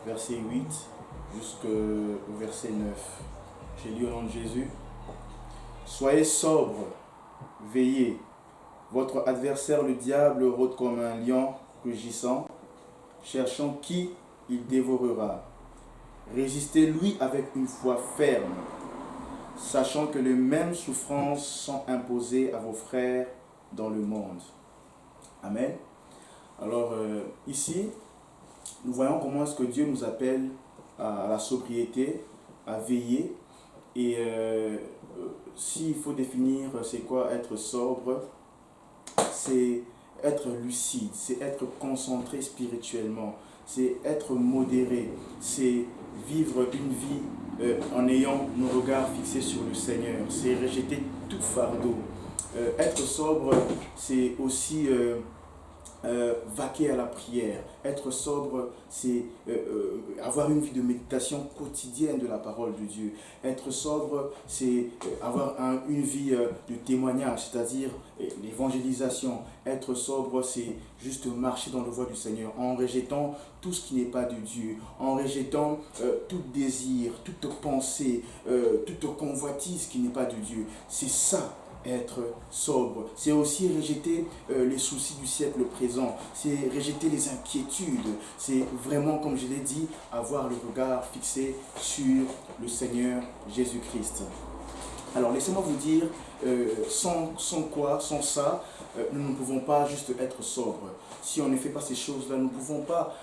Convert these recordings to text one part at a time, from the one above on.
verset 8 jusqu'au verset 9. J'ai lu au nom de Jésus. Soyez sobres, veillez. Votre adversaire, le diable, rôde comme un lion rugissant, cherchant qui il dévorera. Résistez-lui avec une foi ferme, sachant que les mêmes souffrances sont imposées à vos frères dans le monde. Amen. Alors ici, nous voyons comment est-ce que Dieu nous appelle à la sobriété, à veiller. Et s'il faut définir c'est quoi être sobre, c'est être lucide, c'est être concentré spirituellement, c'est être modéré, c'est vivre une vie en ayant nos regards fixés sur le Seigneur, c'est rejeter tout fardeau. Être sobre, c'est aussi vaquer à la prière. Être sobre, c'est avoir une vie de méditation quotidienne de la parole de Dieu. Être sobre, c'est avoir une vie de témoignage, c'est-à-dire l'évangélisation. Être sobre, c'est juste marcher dans la voie du Seigneur en rejetant tout ce qui n'est pas de Dieu, en rejetant tout désir, toute pensée, toute convoitise qui n'est pas de Dieu. C'est ça. Être sobre, c'est aussi rejeter les soucis du siècle présent, c'est rejeter les inquiétudes, c'est vraiment, comme je l'ai dit, avoir le regard fixé sur le Seigneur Jésus-Christ. Alors laissez-moi vous dire, sans ça, nous ne pouvons pas juste être sobres. Si on ne fait pas ces choses-là, nous ne pouvons pas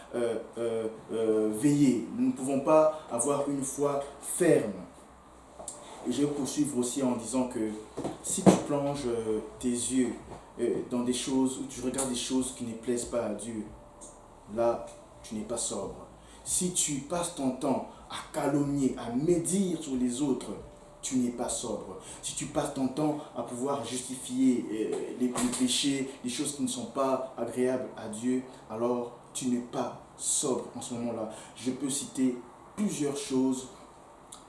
veiller, nous ne pouvons pas avoir une foi ferme. Et je vais poursuivre aussi en disant que si tu plonges tes yeux dans des choses, où tu regardes des choses qui ne plaisent pas à Dieu, là, tu n'es pas sobre. Si tu passes ton temps à calomnier, à médire sur les autres, tu n'es pas sobre. Si tu passes ton temps à pouvoir justifier les péchés, les choses qui ne sont pas agréables à Dieu, alors tu n'es pas sobre en ce moment-là. Je peux citer plusieurs choses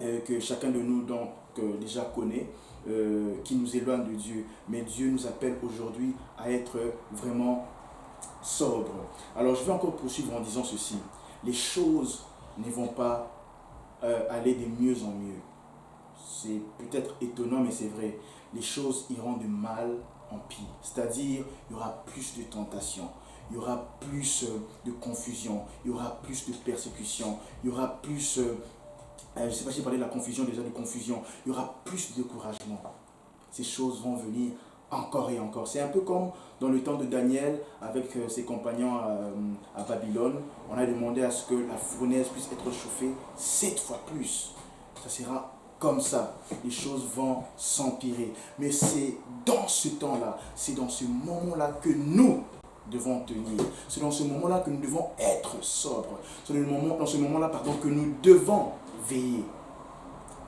que chacun de nous déjà connaît, qui nous éloigne de Dieu. Mais Dieu nous appelle aujourd'hui à être vraiment sobre. Alors je vais encore poursuivre en disant ceci. Les choses ne vont pas aller de mieux en mieux. C'est peut-être étonnant, mais c'est vrai. Les choses iront de mal en pire. C'est-à-dire, il y aura plus de tentations. Il y aura plus de confusion. Il y aura plus de persécution. Il y aura plus... je ne sais pas si j'ai parlé de la confusion, déjà de confusion. Il y aura plus de découragement. Ces choses vont venir encore et encore. C'est un peu comme dans le temps de Daniel avec ses compagnons à Babylone. On a demandé à ce que la fournaise puisse être chauffée 7 fois plus. Ça sera comme ça. Les choses vont s'empirer. Mais c'est dans ce temps-là, c'est dans ce moment-là que nous devons tenir. C'est dans ce moment-là que nous devons être sobres. C'est dans ce moment-là que nous devons veiller.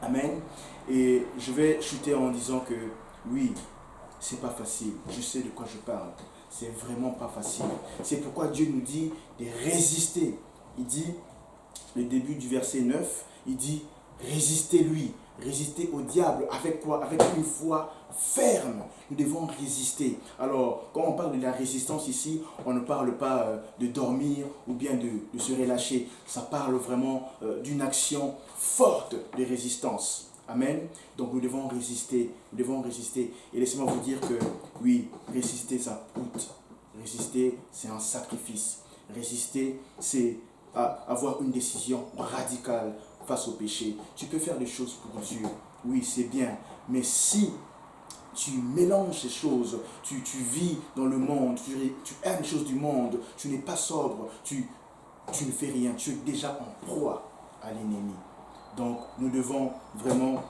Amen. Et je vais chuter en disant que oui, c'est pas facile. Je sais de quoi je parle. C'est vraiment pas facile. C'est pourquoi Dieu nous dit de résister. Il dit, le début du verset 9, il dit résistez-lui. Résister au diable. Avec quoi? Avec une foi ferme. Nous devons résister. Alors, quand on parle de la résistance ici, on ne parle pas de dormir ou bien de se relâcher. Ça parle vraiment d'une action forte de résistance. Amen. Donc nous devons résister. Nous devons résister. Et laissez-moi vous dire que oui, résister, ça coûte. Résister, c'est un sacrifice. Résister, c'est avoir une décision radicale face au péché. Tu peux faire des choses pour Dieu. Oui, c'est bien. Mais si tu mélanges ces choses, tu vis dans le monde, tu aimes les choses du monde, tu n'es pas sobre, tu ne fais rien, tu es déjà en proie à l'ennemi. Donc nous devons vraiment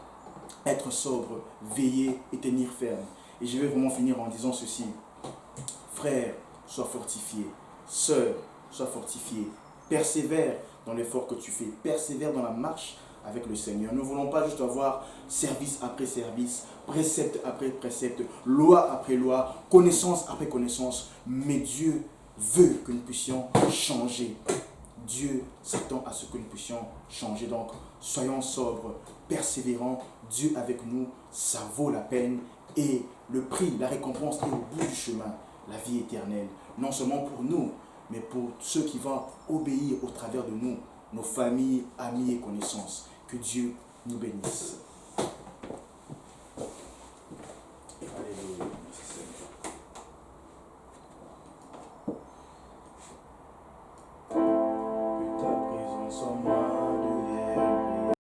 être sobres, veiller et tenir ferme. Et je vais vraiment finir en disant ceci. Frère, sois fortifié. Sœur, sois fortifié. Persévère dans l'effort que tu fais. Persévère dans la marche avec le Seigneur. Nous ne voulons pas juste avoir service après service, précepte après précepte, loi après loi, connaissance après connaissance. Mais Dieu veut que nous puissions changer. Dieu s'attend à ce que nous puissions changer. Donc, soyons sobres, persévérants. Dieu avec nous, ça vaut la peine. Et le prix, la récompense est au bout du chemin, la vie éternelle. Non seulement pour nous, mais pour ceux qui vont obéir au travers de nous nos familles, amis et connaissances. Que Dieu nous bénisse.